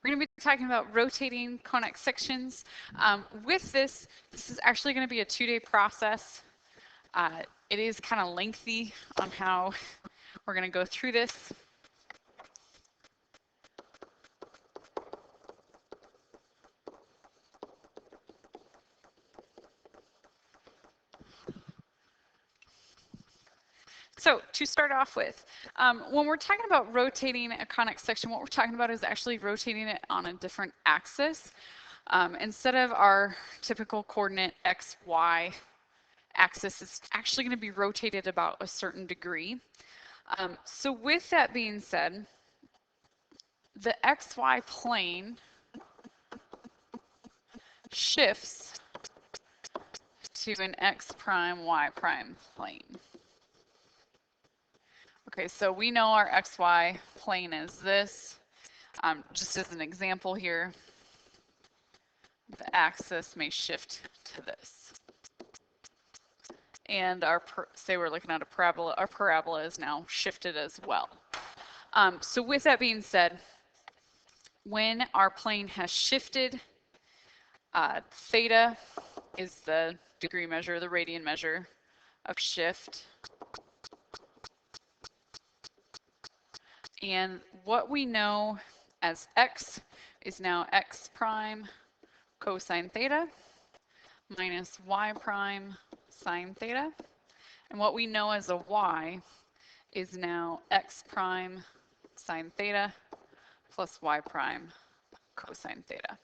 We're going to be talking about rotating conic sections. With this is actually going to be a 2-day process. It is kind of lengthy on how we're going to go through this. So to start off with, when we're talking about rotating a conic section, what we're talking about is actually rotating it on a different axis. Instead of our typical coordinate x, y axis, it's actually going to be rotated about a certain degree. So with that being said, the xy plane shifts to an x prime, y prime plane. Okay, so we know our xy plane is this. Just as an example here, the axis may shift to this. And say we're looking at a parabola, our parabola is now shifted as well. So with that being said, when our plane has shifted, theta is the degree measure, the radian measure of shift. And what we know as x is now x prime cosine theta minus y prime sine theta. And what we know as a y is now x prime sine theta plus y prime cosine theta.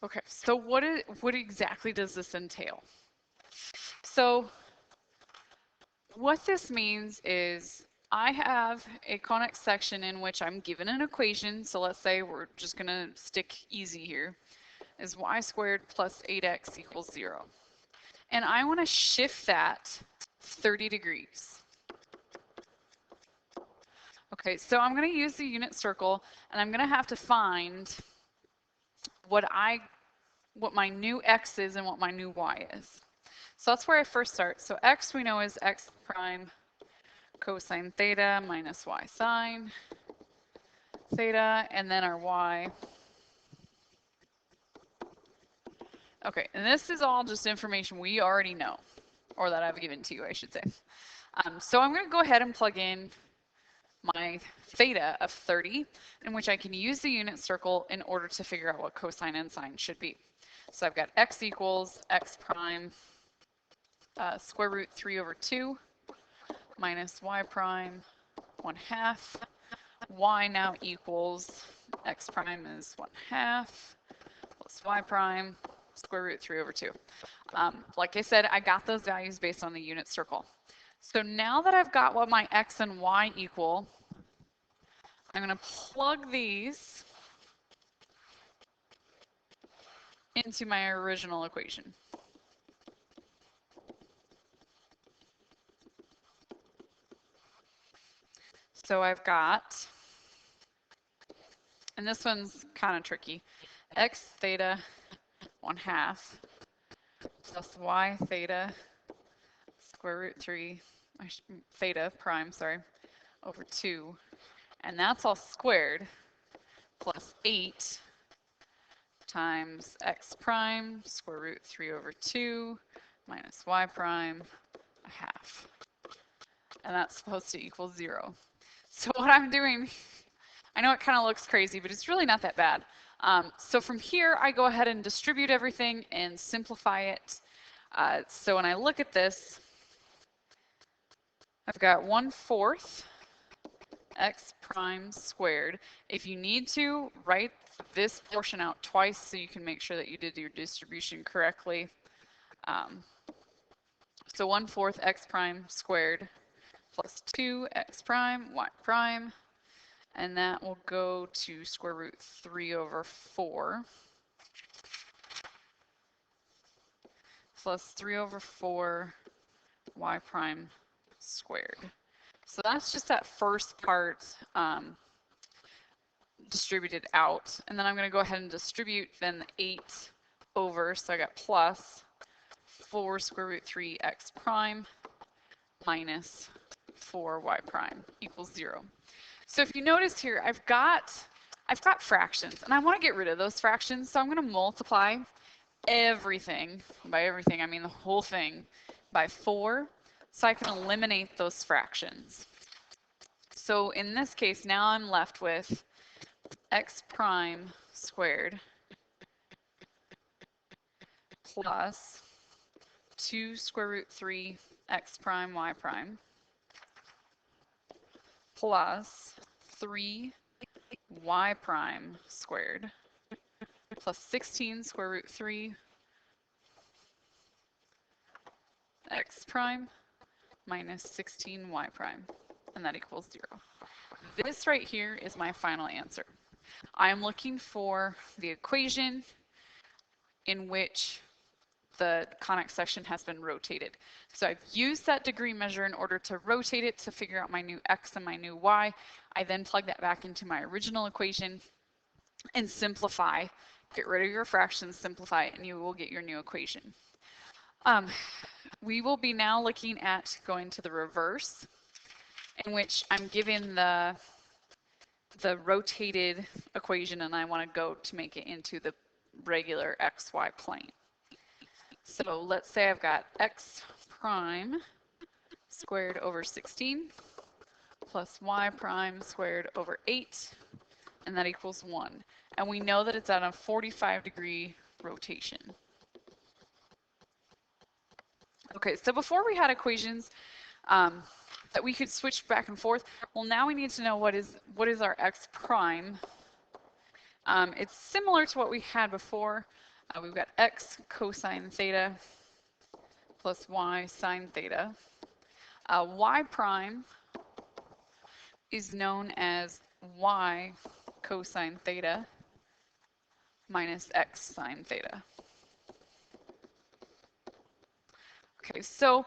Okay, so what exactly does this entail? So what this means is I have a conic section in which I'm given an equation. So let's say we're just going to stick easy here, is y squared plus 8x equals 0. And I want to shift that 30 degrees. Okay, so I'm going to use the unit circle, and I'm going to have to find what my new x is and what my new y is. So that's where I first start. So x we know is x prime cosine theta minus y sine theta, and then our y. Okay, and this is all just information we already know, or that I've given to you, I should say. So I'm going to go ahead and plug in my theta of 30, in which I can use the unit circle in order to figure out what cosine and sine should be. So I've got x equals x prime square root 3 over 2 minus y prime 1/2. Y now equals x prime is 1/2 plus y prime square root 3 over 2. Like I said, I got those values based on the unit circle. So now that I've got what my x and y equal, I'm going to plug these into my original equation. So I've got, and this one's kind of tricky, x theta 1/2 plus y theta square root 3, theta prime, sorry, over 2. And that's all squared plus 8 times x prime square root 3 over 2 minus y prime 1/2. And that's supposed to equal 0. So what I'm doing, I know it kind of looks crazy, but it's really not that bad. So from here, I go ahead and distribute everything and simplify it. So when I look at this, I've got 1/4 x prime squared. If you need to, write this portion out twice so you can make sure that you did your distribution correctly. So 1/4 x prime squared plus 2x prime y prime, and that will go to square root 3 over 4 plus 3 over 4 y prime squared. So that's just that first part distributed out. And then I'm going to go ahead and distribute then the 8 over, so I got plus 4 square root 3 x prime minus 4 y prime equals 0. So if you notice here, I've got fractions, and I want to get rid of those fractions, so I'm going to multiply everything, by everything I mean the whole thing, by 4, so I can eliminate those fractions. So in this case, now I'm left with x prime squared plus 2 square root 3 x prime y prime plus 3 y prime squared plus 16 square root 3 x prime minus 16y prime, and that equals 0. This right here is my final answer. I am looking for the equation in which the conic section has been rotated. So I've used that degree measure in order to rotate it to figure out my new x and my new y. I then plug that back into my original equation and simplify. Get rid of your fractions, simplify it, and you will get your new equation. We will be now looking at going to the reverse, in which I'm given the rotated equation and I want to go to make it into the regular xy plane. So let's say I've got x prime squared over 16 plus y prime squared over 8, and that equals 1. And we know that it's at a 45-degree rotation. Okay, so before we had equations that we could switch back and forth. Well, now we need to know what is our x prime. It's similar to what we had before. We've got x cosine theta plus y sine theta. Y prime is known as y cosine theta minus x sine theta. Okay, so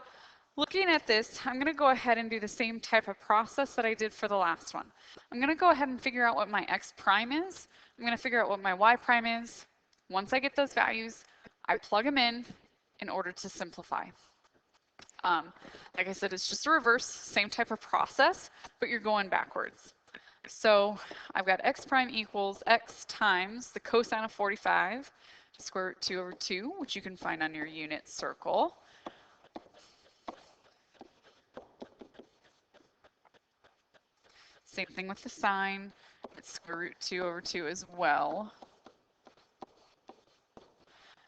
looking at this, I'm going to go ahead and do the same type of process that I did for the last one. I'm going to go ahead and figure out what my x prime is. I'm going to figure out what my y prime is. Once I get those values, I plug them in order to simplify. Like I said, it's just a reverse, same type of process, but you're going backwards. So I've got x prime equals x times the cosine of 45, square root 2 over 2, which you can find on your unit circle. Same thing with the sine, it's square root 2 over 2 as well.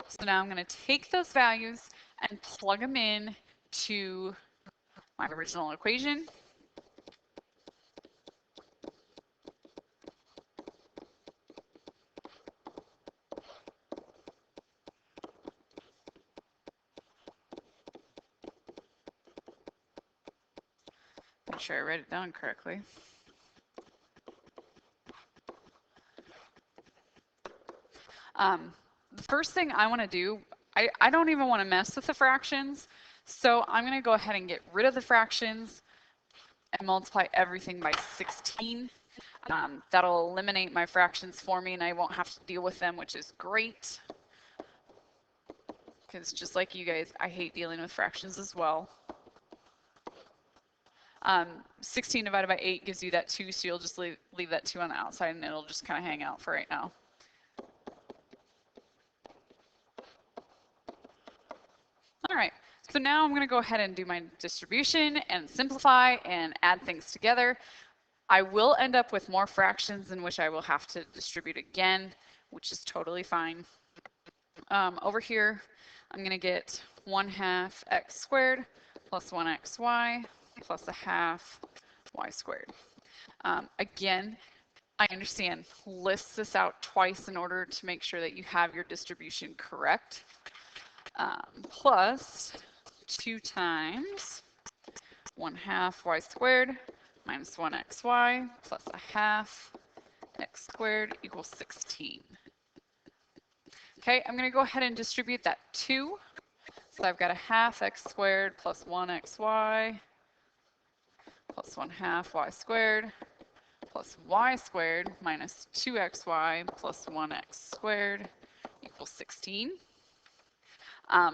So now I'm going to take those values and plug them in to my original equation. Make sure I write it down correctly. The first thing I want to do, I don't even want to mess with the fractions, so I'm going to go ahead and get rid of the fractions and multiply everything by 16. That'll eliminate my fractions for me and I won't have to deal with them, which is great. Because just like you guys, I hate dealing with fractions as well. 16 divided by 8 gives you that 2, so you'll just leave that 2 on the outside and it'll just kind of hang out for right now. All right, so now I'm going to go ahead and do my distribution and simplify and add things together. I will end up with more fractions in which I will have to distribute again, which is totally fine. Over here, I'm going to get 1/2 x squared plus 1xy plus 1/2 y squared. Again, I understand, list this out twice in order to make sure that you have your distribution correct. Plus 2 times 1/2 y squared minus 1xy plus 1/2 x squared equals 16. Okay, I'm going to go ahead and distribute that 2. So I've got 1/2 x squared plus 1xy plus 1/2 y squared plus y squared minus 2xy plus 1x squared equals 16.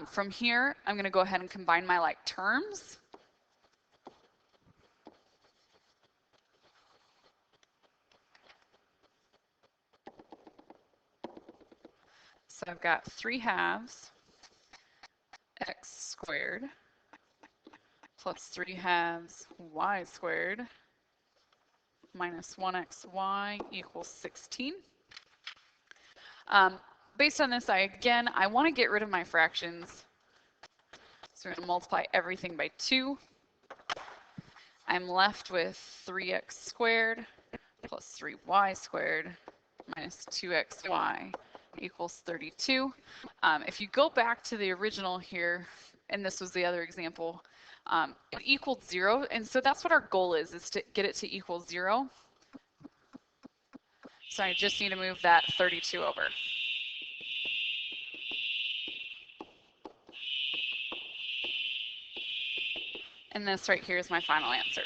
From here, I'm going to go ahead and combine my like terms. So I've got 3/2 x squared plus 3/2 y squared minus 1xy equals 16. Based on this, I want to get rid of my fractions. So we're going to multiply everything by 2. I'm left with 3x squared plus 3y squared minus 2xy equals 32. If you go back to the original here, and this was the other example, it equaled 0. And so that's what our goal is to get it to equal 0. So I just need to move that 32 over. And this right here is my final answer.